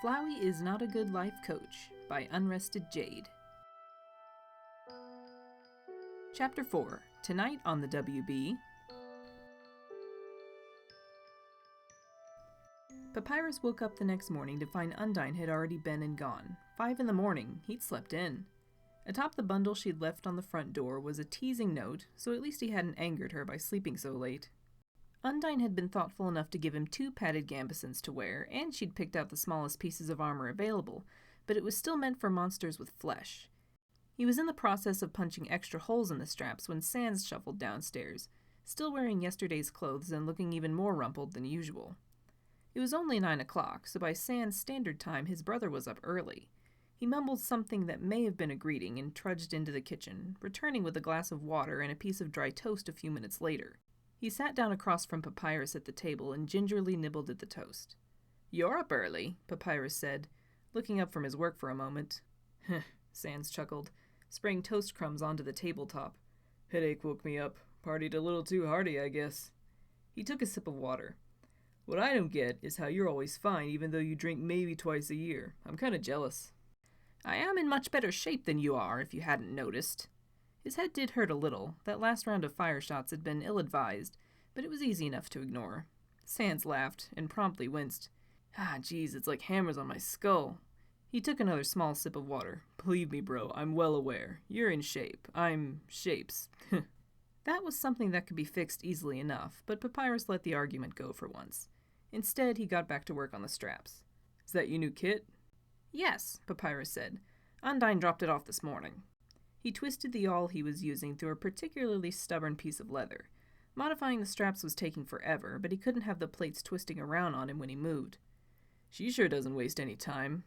Flowey is Not a Good Life Coach by Unrested Jade. Chapter 4. Tonight on the WB. Papyrus woke up the next morning to find Undine had already been and gone. 5 a.m, he'd slept in. Atop the bundle she'd left on the front door was a teasing note, so at least he hadn't angered her by sleeping so late. Undine had been thoughtful enough to give him 2 padded gambesons to wear, and she'd picked out the smallest pieces of armor available, but it was still meant for monsters with flesh. He was in the process of punching extra holes in the straps when Sans shuffled downstairs, still wearing yesterday's clothes and looking even more rumpled than usual. It was only 9 o'clock, so by Sans' standard time his brother was up early. He mumbled something that may have been a greeting and trudged into the kitchen, returning with a glass of water and a piece of dry toast a few minutes later. He sat down across from Papyrus at the table and gingerly nibbled at the toast. "You're up early," Papyrus said, looking up from his work for a moment. "Heh," Sans chuckled, spraying toast crumbs onto the tabletop. "Headache woke me up. Partied a little too hearty, I guess." He took a sip of water. "What I don't get is how you're always fine even though you drink maybe twice a year. I'm kinda jealous." "I am in much better shape than you are, if you hadn't noticed." His head did hurt a little. That last round of fire shots had been ill-advised, but it was easy enough to ignore. Sans laughed, and promptly winced. Geez, it's like hammers on my skull." He took another small sip of water. "Believe me, bro, I'm well aware. You're in shape. I'm shapes." That was something that could be fixed easily enough, but Papyrus let the argument go for once. Instead, he got back to work on the straps. "Is that your new kit?" "Yes," Papyrus said. "Undine dropped it off this morning." He twisted the awl he was using through a particularly stubborn piece of leather. Modifying the straps was taking forever, but he couldn't have the plates twisting around on him when he moved. "She sure doesn't waste any time."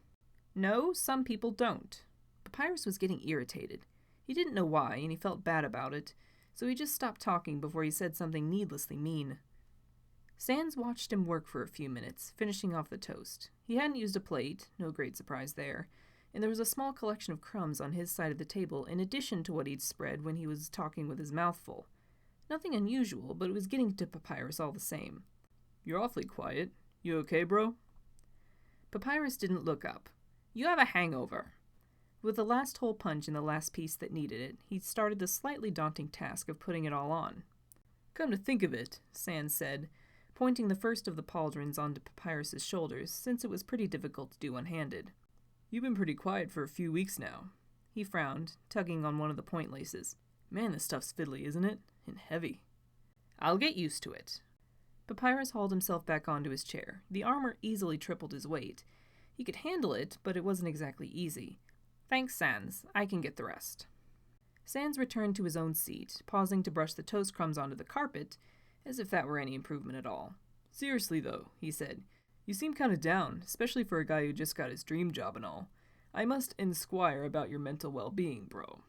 "No, some people don't." Papyrus was getting irritated. He didn't know why, and he felt bad about it, so he just stopped talking before he said something needlessly mean. Sans watched him work for a few minutes, finishing off the toast. He hadn't used a plate, no great surprise there, and there was a small collection of crumbs on his side of the table in addition to what he'd spread when he was talking with his mouth full. Nothing unusual, but it was getting to Papyrus all the same. "You're awfully quiet. You okay, bro?" Papyrus didn't look up. "You have a hangover." With the last hole punch in the last piece that needed it, he started the slightly daunting task of putting it all on. "Come to think of it," Sans said, pointing the first of the pauldrons onto Papyrus's shoulders, since it was pretty difficult to do one-handed. "You've been pretty quiet for a few weeks now." He frowned, tugging on one of the point laces. "Man, this stuff's fiddly, isn't it? And heavy." "I'll get used to it." Papyrus hauled himself back onto his chair. The armor easily tripled his weight. He could handle it, but it wasn't exactly easy. "Thanks, Sans. I can get the rest." Sans returned to his own seat, pausing to brush the toast crumbs onto the carpet, as if that were any improvement at all. "Seriously, though," he said, "you seem kinda down, especially for a guy who just got his dream job and all. I must inquire about your mental well-being, bro."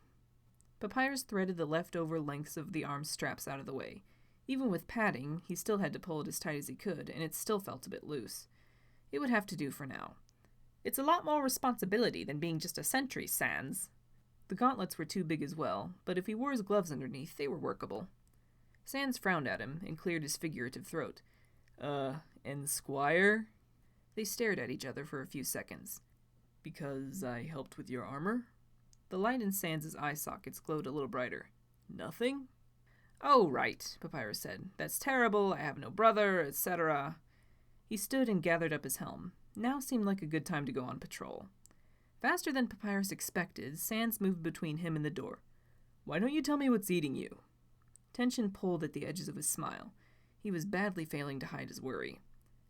Papyrus threaded the leftover lengths of the arm straps out of the way. Even with padding, he still had to pull it as tight as he could, and it still felt a bit loose. It would have to do for now. "It's a lot more responsibility than being just a sentry, Sans." The gauntlets were too big as well, but if he wore his gloves underneath, they were workable. Sans frowned at him and cleared his figurative throat. And Squire?" They stared at each other for a few seconds. "Because I helped with your armor?" The light in Sans' eye sockets glowed a little brighter. "Nothing?" "Oh, right," Papyrus said. "That's terrible, I have no brother, etc." He stood and gathered up his helm. Now seemed like a good time to go on patrol. Faster than Papyrus expected, Sans moved between him and the door. "Why don't you tell me what's eating you?" Tension pulled at the edges of his smile. He was badly failing to hide his worry.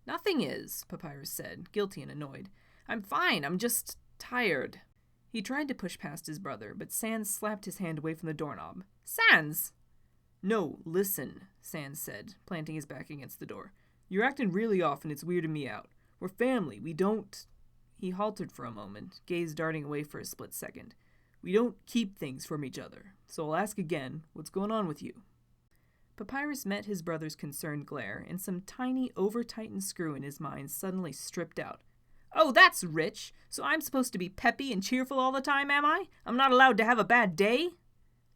"Nothing is," Papyrus said, guilty and annoyed. "I'm fine, I'm just tired." He tried to push past his brother, but Sans slapped his hand away from the doorknob. "Sans!" "No, listen," Sans said, planting his back against the door. "You're acting really off and it's weirding me out. We're family, we don't—" He halted for a moment, gaze darting away for a split second. "We don't keep things from each other. So I'll ask again, what's going on with you?" Papyrus met his brother's concerned glare, and some tiny, over-tightened screw in his mind suddenly stripped out. "Oh, that's rich! So I'm supposed to be peppy and cheerful all the time, am I? I'm not allowed to have a bad day?"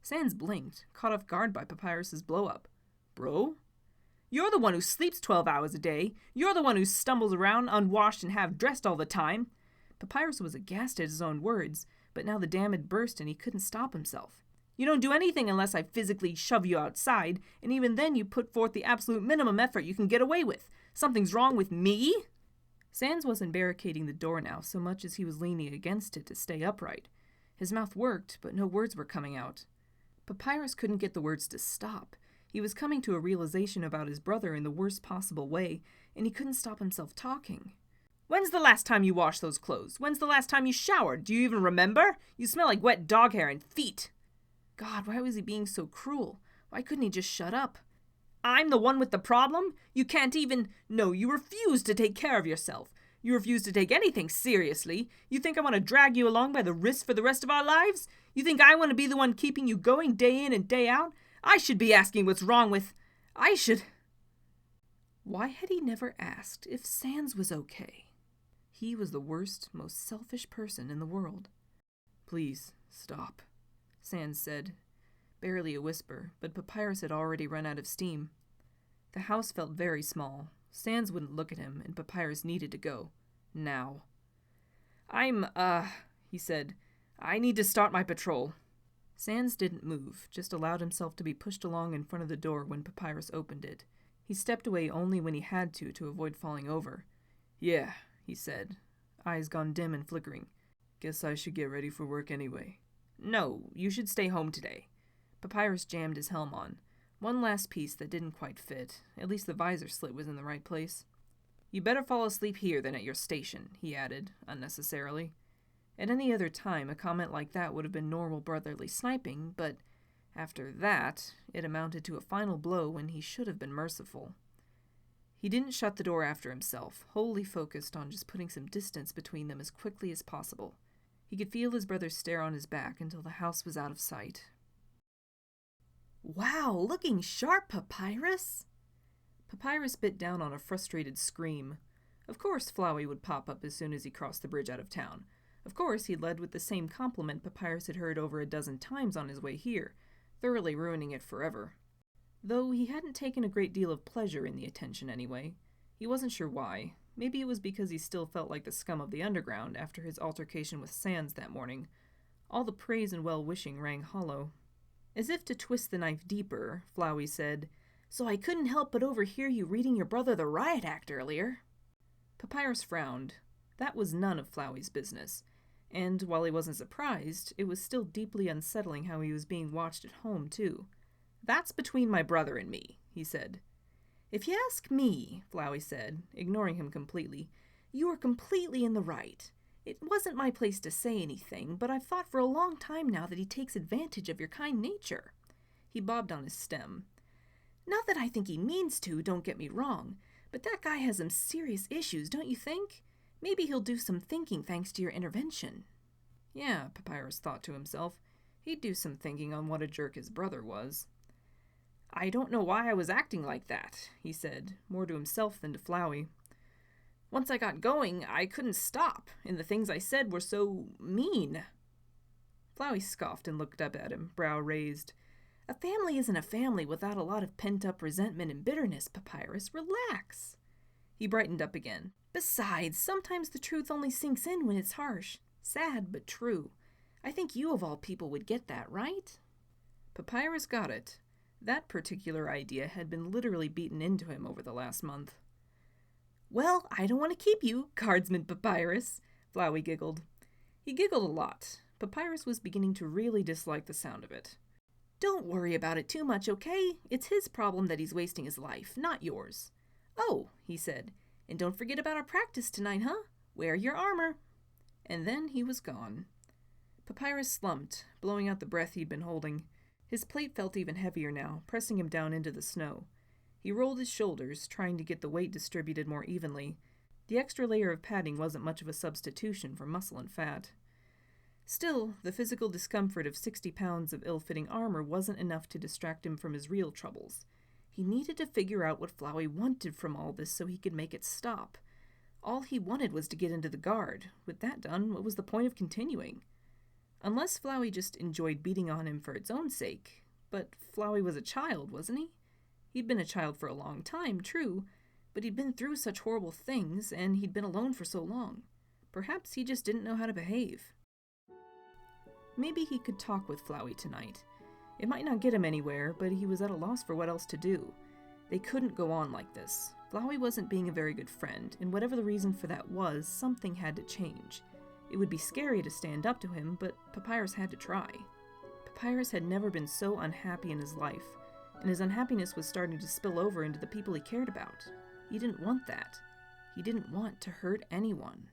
Sans blinked, caught off guard by Papyrus's blow-up. "Bro?" You're the one who sleeps 12 hours a day. You're the one who stumbles around unwashed and half-dressed all the time. Papyrus was aghast at his own words, but now the dam had burst and he couldn't stop himself. You don't do anything unless I physically shove you outside, and even then you put forth the absolute minimum effort you can get away with. Something's wrong with me? Sans wasn't barricading the door now so much as he was leaning against it to stay upright. His mouth worked, but no words were coming out. Papyrus couldn't get the words to stop. He was coming to a realization about his brother in the worst possible way, and he couldn't stop himself talking. When's the last time you washed those clothes? When's the last time you showered? Do you even remember? You smell like wet dog hair and feet. God, why was he being so cruel? Why couldn't he just shut up? I'm the one with the problem? You can't even... No, you refuse to take care of yourself. You refuse to take anything seriously. You think I want to drag you along by the wrist for the rest of our lives? You think I want to be the one keeping you going day in and day out? I should be asking what's wrong with... I should... Why had he never asked if Sans was okay? He was the worst, most selfish person in the world. Please, stop, Sans said. Barely a whisper, but Papyrus had already run out of steam. The house felt very small. Sans wouldn't look at him, and Papyrus needed to go. Now. He said. I need to start my patrol. Sans didn't move, just allowed himself to be pushed along in front of the door when Papyrus opened it. He stepped away only when he had to avoid falling over. Yeah, he said, eyes gone dim and flickering. Guess I should get ready for work anyway. No, you should stay home today. Papyrus jammed his helm on. One last piece that didn't quite fit. At least the visor slit was in the right place. You better fall asleep here than at your station, he added, unnecessarily. At any other time, a comment like that would have been normal brotherly sniping, but after that, it amounted to a final blow when he should have been merciful. He didn't shut the door after himself, wholly focused on just putting some distance between them as quickly as possible. He could feel his brother stare on his back until the house was out of sight. Wow, looking sharp, Papyrus! Papyrus bit down on a frustrated scream. Of course Flowey would pop up as soon as he crossed the bridge out of town. Of course he led with the same compliment Papyrus had heard over a dozen times on his way here, thoroughly ruining it forever. Though he hadn't taken a great deal of pleasure in the attention anyway. He wasn't sure why. Maybe it was because he still felt like the scum of the underground after his altercation with Sans that morning. All the praise and well-wishing rang hollow. As if to twist the knife deeper, Flowey said, So I couldn't help but overhear you reading your brother the riot act earlier. Papyrus frowned. That was none of Flowey's business. And while he wasn't surprised, it was still deeply unsettling how he was being watched at home, too. That's between my brother and me, he said. If you ask me, Flowey said, ignoring him completely, you are completely in the right. It wasn't my place to say anything, but I've thought for a long time now that he takes advantage of your kind nature. He bobbed on his stem. Not that I think he means to, don't get me wrong, but that guy has some serious issues, don't you think? Maybe he'll do some thinking thanks to your intervention. Yeah, Papyrus thought to himself. He'd do some thinking on what a jerk his brother was. I don't know why I was acting like that, he said, more to himself than to Flowey. Once I got going, I couldn't stop, and the things I said were so mean. Flowey scoffed and looked up at him, brow raised. A family isn't a family without a lot of pent-up resentment and bitterness, Papyrus. Relax. He brightened up again. Besides, sometimes the truth only sinks in when it's harsh. Sad, but true. I think you of all people would get that, right? Papyrus got it. That particular idea had been literally beaten into him over the last month. Well, I don't want to keep you, Guardsman Papyrus, Flowey giggled. He giggled a lot. Papyrus was beginning to really dislike the sound of it. Don't worry about it too much, okay? It's his problem that he's wasting his life, not yours. Oh, he said, and don't forget about our practice tonight, huh? Wear your armor. And then he was gone. Papyrus slumped, blowing out the breath he'd been holding. His plate felt even heavier now, pressing him down into the snow. He rolled his shoulders, trying to get the weight distributed more evenly. The extra layer of padding wasn't much of a substitution for muscle and fat. Still, the physical discomfort of 60 pounds of ill-fitting armor wasn't enough to distract him from his real troubles. He needed to figure out what Flowey wanted from all this so he could make it stop. All he wanted was to get into the guard. With that done, what was the point of continuing? Unless Flowey just enjoyed beating on him for its own sake. But Flowey was a child, wasn't he? He'd been a child for a long time, true, but he'd been through such horrible things, and he'd been alone for so long. Perhaps he just didn't know how to behave. Maybe he could talk with Flowey tonight. It might not get him anywhere, but he was at a loss for what else to do. They couldn't go on like this. Flowey wasn't being a very good friend, and whatever the reason for that was, something had to change. It would be scary to stand up to him, but Papyrus had to try. Papyrus had never been so unhappy in his life, and his unhappiness was starting to spill over into the people he cared about. He didn't want that. He didn't want to hurt anyone.